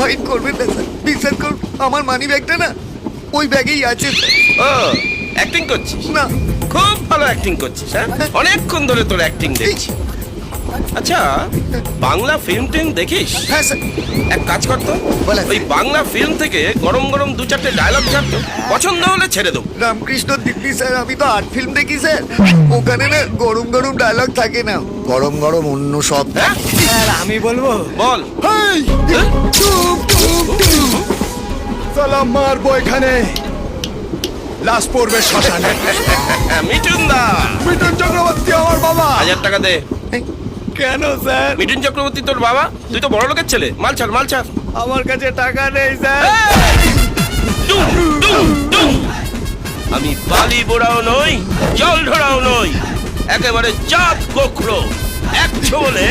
Mind করবেন না sir, বিশ্বাস করুন আমার মানি ব্যাগটা না ওই ব্যাগেই আছে স্যার। ও অ্যাক্টিং করছিস? না খুব ভালো অ্যাক্টিং করছিস। হ্যাঁ, অনেকক্ষণ ধরে তোর অ্যাক্টিং দেখছি। আচ্ছা, বাংলা ফিল্ম টিম দেখিস? হ্যাঁ স্যার। এক কাজ করতো, বলেন। ওই বাংলা ফিল্ম থেকে গরম গরম 2-4টে ডায়লগ ছাড়তো, পছন্দ হলে ছেড়ে দেবো। রামকৃষ্ণ দিব্যি স্যার, আমি তো আর্ট ফিল্ম দেখি স্যার, ওখানে না গরম গরম ডায়লগ থাকে না, গরম গরম অন্য সব। হ্যাঁ স্যার আমি বলবো? বল। হেই! চুপ, চুপ, চুপ। সালাম মারবো এখানে, লাশ পড়বে শ্মশানে। মিঠুন দা, মিঠুন চক্রবর্তী আমার বাবা। 1000 টাকা দে। কেন স্যার? মিঠুন চক্রবর্তী তোর বাবা, তুই তো বড় লোকের ছেলে। মাল ছাড়, মাল ছাড়। আমার কাছে টাকা নেই স্যার। টুম, টুম, টুম। আমি বালি বোড়াও নই, জল ঢোড়াও নই, একেবারে চাঁদ গোখরো। এক ছোবলে